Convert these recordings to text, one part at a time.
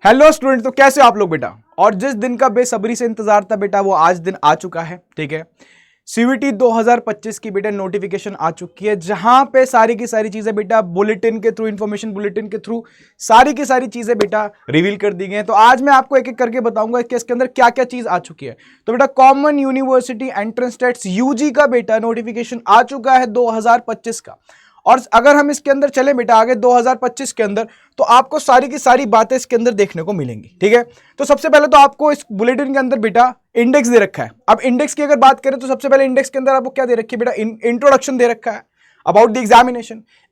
Hello student, तो कैसे हो आप लोग बेटा। और जिस दिन का बेसब्री से इंतजार था बेटा वो आज दिन आ चुका है। ठीक है, सीवीटी 2025 की बेटा नोटिफिकेशन आ चुकी है, जहां पे सारी की सारी चीजें बेटा बुलेटिन के थ्रू, इंफॉर्मेशन बुलेटिन के थ्रू सारी की सारी चीजें बेटा रिवील कर दी गई हैं। तो आज मैं आपको एक एक करके बताऊंगा कि इसके अंदर क्या क्या चीज आ चुकी है। तो बेटा common university entrance test UG का बेटा नोटिफिकेशन आ चुका है 2025 का। और अगर हम इसके अंदर चले बेटा आगे 2025 के अंदर, तो आपको सारी की सारी बातें इसके अंदर देखने को मिलेंगी। ठीक है, तो सबसे पहले तो आपको इस बुलेटिन के अंदर बेटा इंडेक्स दे रखा है। अब इंडेक्स की अगर बात करें तो सबसे पहले इंडेक्स के अंदर आपको क्या दे रखी है बेटा, इंट्रोडक्शन दे रखा है अबाउट द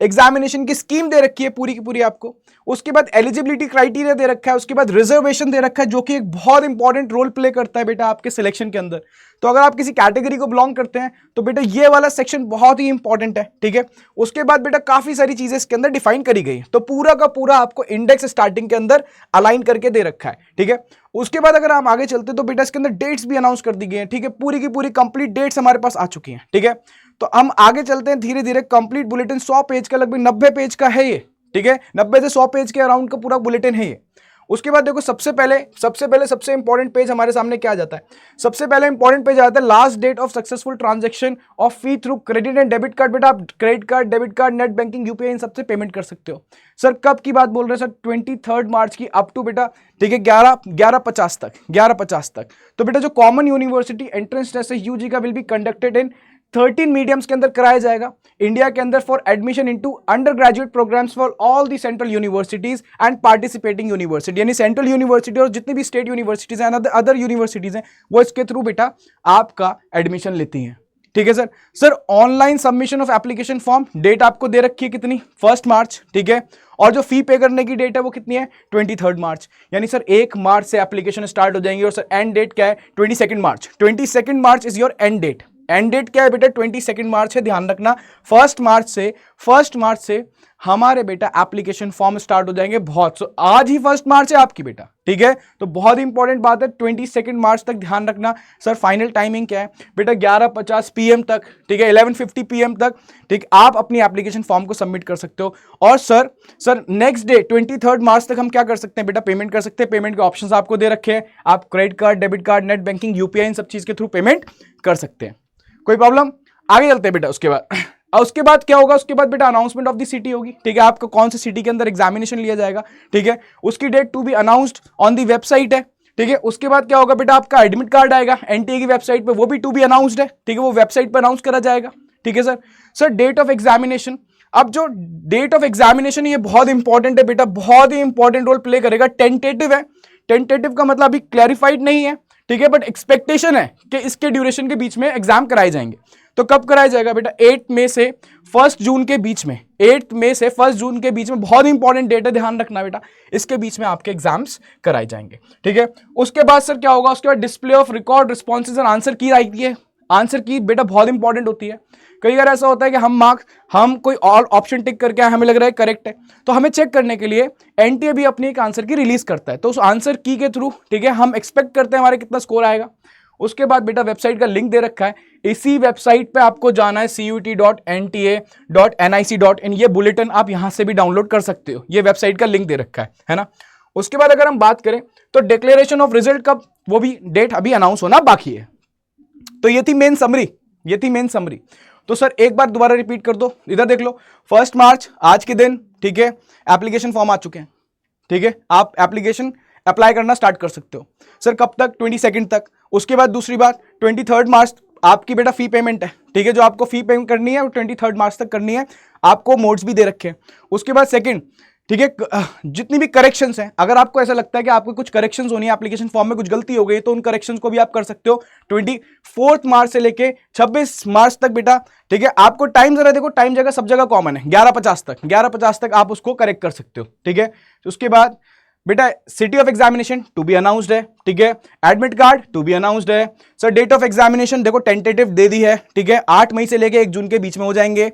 एग्जामिनेशन की स्कीम दे रखी है पूरी की पूरी आपको। उसके बाद एलिजिबिलिटी क्राइटेरिया दे रखा है, उसके बाद रिजर्वेशन दे रखा है जो कि एक बहुत इंपॉर्टेंट रोल प्ले करता है बेटा आपके सिलेक्शन के अंदर। तो अगर आप किसी कैटेगरी को बिलोंग करते हैं तो बेटा ये वाला सेक्शन बहुत ही इंपॉर्टेंट है। ठीक है, उसके बाद बेटा काफी सारी चीजें इसके अंदर डिफाइन करी गई है। तो पूरा का पूरा आपको इंडेक्स स्टार्टिंग के अंदर अलाइन करके दे रखा है। ठीक है, उसके बाद अगर हम आगे चलते तो बेटा इसके अंदर डेट्स भी अनाउंस कर दी गई हैं। ठीक है, पूरी की पूरी कंप्लीट डेट्स हमारे पास आ चुकी हैं। ठीक है, तो हम आगे चलते हैं धीरे धीरे। कंप्लीट बुलेटिन 100 पेज का, लगभग 90 पेज का है ये। ठीक है, 90 से 100 पेज के अराउंड का पूरा बुलेटिन है ये। उसके बाद देखो सबसे पहले सबसे इंपॉर्टेंट पेज हमारे सामने क्या आ जाता है। सबसे पहले इंपॉर्टेंट पेज आता है last date of successful transaction of fee through credit and debit card. बेटा आप credit card, debit card, net banking, UPI इन सबसे पेमेंट कर सकते हो। सर कब की बात बोल रहे हैं सर? 23 मार्च की अप टू बेटा, ठीक है, 11:50 तक। तो बेटा जो कॉमन यूनिवर्सिटी एंट्रेंस टेस्ट है यूजी का will be conducted in 13 mediums के अंदर कराया जाएगा इंडिया के अंदर for admission into undergraduate programs for all the central universities and participating university. यानी सेंट्रल यूनिवर्सिटी और जितनी भी स्टेट यूनिवर्सिटीज हैं, अदर यूनिवर्सिटीज हैं, वो इसके थ्रू बेटा आपका एडमिशन लेती हैं। ठीक है sir online submission of application form date आपको दे रखी है कितनी? 1 मार्च। ठीक है, और जो फी पे करने की डेट है वो कितनी है? 23 मार्च। यानी सर 1 मार्च से एप्लीकेशन स्टार्ट हो जाएंगे। और सर एंड डेट क्या है? 22 March. 22 March is your end date. End date क्या है बेटा? 22 मार्च है, ध्यान रखना। 1 मार्च से हमारे बेटा एप्लीकेशन फॉर्म स्टार्ट हो जाएंगे। आज ही 1 मार्च है आपकी बेटा। ठीक है, तो बहुत इंपॉर्टेंट बात है, 22 मार्च तक ध्यान रखना। सर फाइनल टाइमिंग क्या है बेटा? 11:50 PM तक। ठीक है, 11:50 PM तक। ठीक, आप अपनी एप्लीकेशन फॉर्म को सबमिट कर सकते हो। और सर नेक्स्ट डे 23 मार्च तक हम क्या कर सकते हैं बेटा? पेमेंट कर सकते हैं। पेमेंट के ऑप्शंस आपको दे रखे हैं। आप credit card, debit card, net banking, UPI इन सब चीज के थ्रू पेमेंट कर सकते हैं। कोई प्रॉब्लम? आगे चलते हैं बेटा। उसके बाद क्या होगा? उसके बाद बेटा अनाउंसमेंट ऑफ द सिटी होगी। ठीक है, आपको कौन सी सिटी के अंदर एग्जामिनेशन लिया जाएगा। ठीक है, उसकी date to be announced on the website है। ठीक है, उसके बाद क्या होगा बेटा? आपका एडमिट कार्ड आएगा एनटीए की वेबसाइट पे, वो भी टू बी अनाउंस्ड है। ठीक है, वो वेबसाइट पर अनाउंस करा जाएगा। ठीक है सर डेट ऑफ एग्जामिनेशन। अब जो डेट ऑफ एग्जामिनेशन ये बहुत इंपॉर्टेंट है बेटा, बहुत ही इंपॉर्टेंट रोल प्ले करेगा। टेंटेटिव है। टेंटेटिव का मतलब अभी क्लैरिफाइड नहीं है। ठीक है, बट एक्सपेक्टेशन है कि इसके ड्यूरेशन के बीच में एग्जाम कराए जाएंगे। तो कब कराया जाएगा बेटा? 8 मई से 1 जून के बीच में। 8 मई से 1 जून के बीच में, बहुत इंपॉर्टेंट डेट है, ध्यान रखना बेटा। इसके बीच में आपके एग्जाम्स कराए जाएंगे। ठीक है, उसके बाद सर क्या होगा? उसके बाद display of record responses and answer की आएगी है। आंसर की बेटा बहुत इंपॉर्टेंट होती है। कई बार ऐसा होता है कि हम कोई और ऑप्शन टिक करके हमें लग रहा है करेक्ट है, तो हमें चेक करने के लिए एनटीए भी अपनी एक आंसर की रिलीज करता है। तो उस आंसर की के थ्रू, ठीक है, हम एक्सपेक्ट करते हैं हमारे कितना स्कोर आएगा। उसके बाद बेटा वेबसाइट का लिंक दे रखा है। इसी वेबसाइट पे आपको जाना है CUT.NTA.NIC.in। ये बुलेटिन आप यहां से भी डाउनलोड कर सकते हो। ये वेबसाइट का लिंक दे रखा है ना। उसके बाद अगर हम बात करें तो डिक्लेरेशन ऑफ रिजल्ट कब, वो भी डेट अभी अनाउंस होना बाकी है। तो ये थी मेन समरी। तो सर एक बार दोबारा रिपीट कर दो, इधर देख लो। 1 मार्च आज के दिन, ठीक है, एप्लीकेशन फॉर्म आ चुके हैं। ठीक है, आप एप्लीकेशन अप्लाई करना स्टार्ट कर सकते हो। सर कब तक? 22 तक। उसके बाद दूसरी बात, 23 मार्च आपकी बेटा फी पेमेंट है। ठीक है, जो आपको फी पेमेंट करनी है वो 23 मार्च तक करनी है। आपको मोड्स भी दे रखे हैं। उसके बाद सेकंड, ठीक है, जितनी भी करेक्शंस हैं, अगर आपको ऐसा लगता है कि आपको कुछ करेक्शंस होनी है, एप्लीकेशन फॉर्म में कुछ गलती हो गई, तो उन करेक्शंस को भी आप कर सकते हो 24 मार्च से लेके 26 मार्च तक बेटा। ठीक है, आपको टाइम जरा देखो, टाइम जगह सब जगह कॉमन है, 11:50 तक आप उसको करेक्ट कर सकते हो। ठीक है, उसके बाद बेटा city of examination to be announced है। ठीक है, admit card to be announced है। सर डेट ऑफ एग्जामिनेशन देखो टेंटेटिव दे दी है। ठीक है, 8 मई से लेके 1 जून के बीच में हो जाएंगे।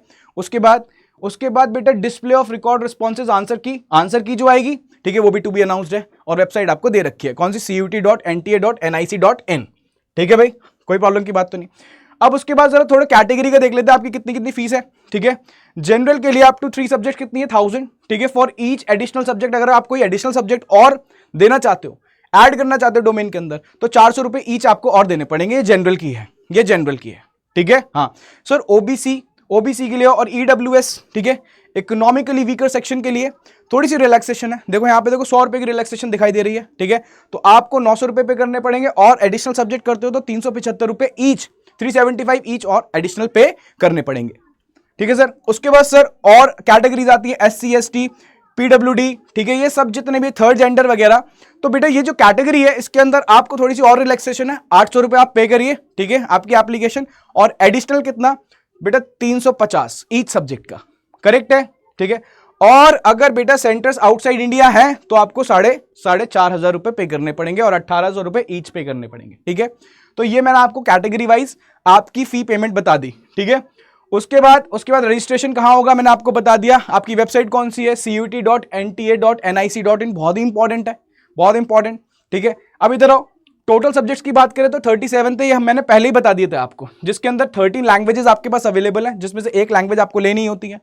उसके बाद बेटा display of record responses, answer की जो आएगी, ठीक है, वो भी टू बी अनाउंस्ड है। और वेबसाइट आपको दे रखी है, कौन सी? CUT.NTA.NIC.in। ठीक है भाई, कोई प्रॉब्लम की बात तो नहीं। अब उसके बाद जरा थोड़ा कैटेगरी का देख लेते हैं आपकी कितनी कितनी फीस है, ठीक है। जनरल के लिए अप टू 3 सब्जेक्ट कितनी है 1000, ठीक है। फॉर ईच एडिशनल सब्जेक्ट अगर आप कोई एडिशनल सब्जेक्ट और देना चाहते हो, ऐड करना चाहते हो डोमेन के अंदर, तो 400 रुपए ईच आपको और देने पड़ेंगे। ये जनरल की है, ये जनरल की है, ठीक है। हाँ सर, ओबीसी के लिए और ईडब्ल्यूएस, ठीक है, इकोनॉमिकली वीकर सेक्शन के लिए थोड़ी सी रिलैक्सेशन है। देखो यहाँ पे देखो 100 रुपए की रिलैक्सेशन दिखाई दे रही है, ठीक है। तो आपको 900 रुपए पे करने पड़ेंगे और एडिशनल सब्जेक्ट करते हो तो 375 रुपए ईच, 375 ईच और एडिशनल पे करने पड़ेंगे, ठीक है सर। उसके बाद सर और कैटेगरीज आती है SC ST PWD, ठीक है, ये सब जितने भी थर्ड जेंडर वगैरह। तो बेटा ये जो कैटेगरी है इसके अंदर आपको थोड़ी सी और रिलैक्सेशन है, 800 रुपए आप पे करिए, ठीक है, आपकी एप्लीकेशन। और एडिशनल कितना बेटा 350 ईच सब्जेक्ट का, करेक्ट है, ठीक है। और अगर बेटा सेंटर्स आउटसाइड इंडिया है तो आपको 4,500 रुपए पे करने पड़ेंगे और 1800 रुपए ईच पे करने पड़ेंगे, ठीक है। तो ये मैंने आपको कैटेगरी वाइज आपकी फी पेमेंट बता दी, ठीक है। उसके बाद रजिस्ट्रेशन कहां होगा मैंने आपको बता दिया। आपकी वेबसाइट कौन सी है, CUET.NTA.nic.in, बहुत ही इंपॉर्टेंट है, बहुत इंपॉर्टेंट, ठीक है। अब इधर आओ, टोटल सब्जेक्ट्स की बात करें तो 37 थे, ये मैंने पहले ही बता दिए थे आपको, जिसके अंदर 13 लैंग्वेजेस आपके पास अवेलेबल है, जिसमें से एक लैंग्वेज आपको लेनी होती है।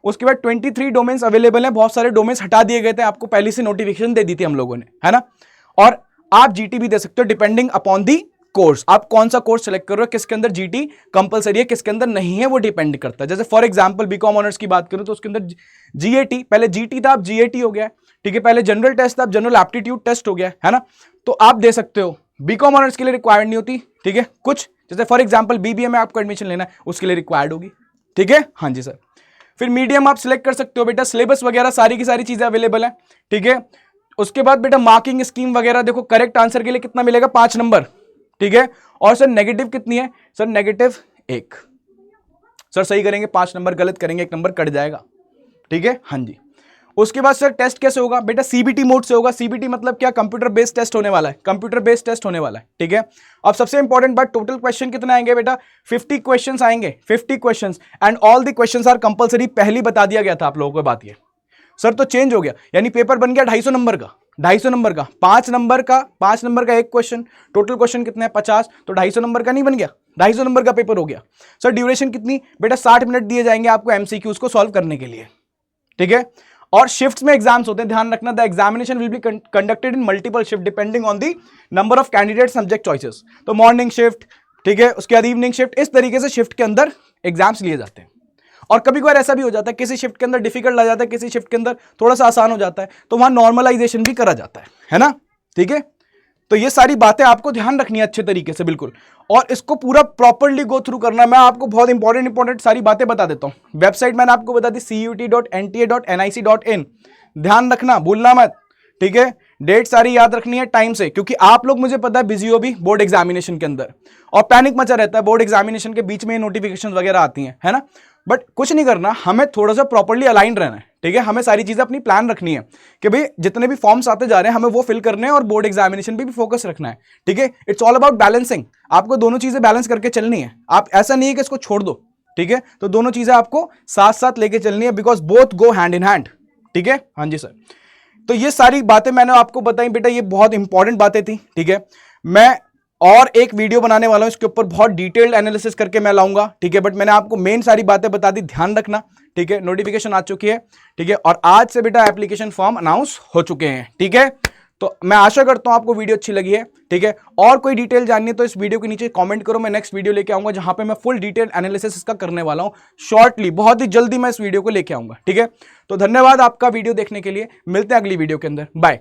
उसके बाद 23 डोमेन्स अवेलेबल है, बहुत सारे डोमेन्स हटा दिए गए थे, आपको पहले से नोटिफिकेशन दे दी थी हम लोगों ने, है ना। और आप जीटी भी दे सकते हो डिपेंडिंग अपॉन दी कोर्स, आप कौन सा कोर्स सेलेक्ट कर रहे हो, किसके अंदर जीटी कंपलसरी है, किसके अंदर नहीं है, वो डिपेंड करता है। जैसे फॉर एग्जांपल बीकॉम ऑनर्स की बात करूं तो उसके अंदर जीएटी, पहले जीटी था अब जीएटी हो गया, ठीक है। पहले जनरल टेस्ट था अब जनरल एप्टीट्यूड टेस्ट हो गया, है ना। तो आप दे सकते हो, बीकॉम ऑनर्स के लिए रिक्वायर्ड नहीं होती, ठीक है। कुछ जैसे फॉर एग्जाम्पल बीबीए में आपको एडमिशन लेना है उसके लिए रिक्वायर्ड होगी, ठीक है। हाँ जी सर। फिर मीडियम आप सिलेक्ट कर सकते हो बेटा, सिलेबस वगैरह सारी की सारी चीजें अवेलेबल है, ठीक है। उसके बाद बेटा मार्किंग स्कीम वगैरह देखो, करेक्ट आंसर के लिए कितना मिलेगा 5 नंबर, ठीक है। और सर नेगेटिव कितनी है, सर नेगेटिव 1, सर सही करेंगे 5 नंबर, गलत करेंगे 1 नंबर कट जाएगा, ठीक है। हाँ जी। उसके बाद सर टेस्ट कैसे होगा बेटा, सीबीटी मोड से होगा। सीबीटी मतलब क्या, कंप्यूटर बेस्ड टेस्ट होने वाला है, कंप्यूटर बेस्ड टेस्ट होने वाला है, ठीक है। अब सबसे इंपॉर्टेंट बात, टोटल क्वेश्चन कितने आएंगे बेटा, 50 क्वेश्चंस आएंगे, 50 questions, and all the questions are compulsory. पहले बता दिया गया था आप लोगों को बात ये, सर तो चेंज हो गया, यानी पेपर बन गया 250 नंबर का, 250 नंबर का, 5 नंबर का एक क्वेश्चन, टोटल क्वेश्चन कितने हैं 50, तो 250 नंबर का नहीं बन गया, 250 नंबर का पेपर हो गया। सर ड्यूरेशन कितनी बेटा, 60 मिनट दिए जाएंगे आपको एमसीक्यूज को सॉल्व करने के लिए, ठीक है। और शिफ्ट्स में एग्जाम्स होते हैं, ध्यान रखना, the examination will be conducted in multiple shift depending on the number of candidate subject choices. तो मॉर्निंग शिफ्ट, ठीक है, उसके बाद इवनिंग शिफ्ट, इस तरीके से शिफ्ट के अंदर एग्जाम्स लिए जाते हैं। और कभी कभार ऐसा भी हो जाता है किसी शिफ्ट के अंदर डिफिकल्ट आ जाता है, किसी शिफ्ट के अंदर थोड़ा सा आसान हो जाता है, तो वहां नॉर्मलाइजेशन भी करा जाता है ना, ठीक है। तो ये सारी बातें आपको ध्यान रखनी है अच्छे तरीके से, बिल्कुल, और इसको पूरा प्रॉपर्ली गो थ्रू करना। मैं आपको बहुत इंपॉर्टेंट सारी बातें बता देता हूं। वेबसाइट मैंने आपको बता दी CUET.NTA.nic.in, ध्यान रखना, भूलना मत, ठीक है। डेट सारी याद रखनी है टाइम से, क्योंकि आप लोग मुझे पता है बिजी हो भी बोर्ड एग्जामिनेशन के अंदर, और पैनिक मचा रहता है बोर्ड एग्जामिनेशन के बीच में नोटिफिकेशन वगैरह आती हैं, है ना। बट कुछ नहीं करना, हमें थोड़ा सा प्रॉपर्ली अलाइन रहना है, ठीक है। हमें सारी चीजें अपनी प्लान रखनी है कि भाई जितने भी फॉर्म्स आते जा रहे हैं हमें वो फिल करने हैं, और बोर्ड एग्जामिनेशन पे भी फोकस रखना है, ठीक है। इट्स ऑल अबाउट बैलेंसिंग, आपको दोनों चीजें बैलेंस करके चलनी है। आप ऐसा नहीं है कि इसको छोड़ दो, ठीक है। तो दोनों चीजें आपको साथ साथ लेके चलनी है, because both go hand in hand, ठीक है। हाँ जी सर। तो ये सारी बातें मैंने आपको बताई बेटा, ये बहुत इंपॉर्टेंट बातें थी, ठीक है। मैं और एक वीडियो बनाने वाला हूं, इसके ऊपर बहुत डिटेल्ड एनालिसिस करके मैं लाऊंगा, ठीक है। बट मैंने आपको मेन सारी बातें बता दी, ध्यान रखना, ठीक है। नोटिफिकेशन आ चुकी है, ठीक है, और आज से बेटा एप्लीकेशन फॉर्म अनाउंस हो चुके हैं, ठीक है। तो मैं आशा करता हूं आपको वीडियो अच्छी लगी है, ठीक है। और कोई डिटेल जाननी है तो इस वीडियो के नीचे कमेंट करो, मैं नेक्स्ट वीडियो लेके आऊंगा जहां पे मैं फुल डिटेल एनालिसिस इसका करने वाला हूं शॉर्टली, बहुत ही जल्दी मैं इस वीडियो को लेके आऊंगा, ठीक है। तो धन्यवाद आपका वीडियो देखने के लिए, मिलते हैं अगली वीडियो के अंदर, बाय।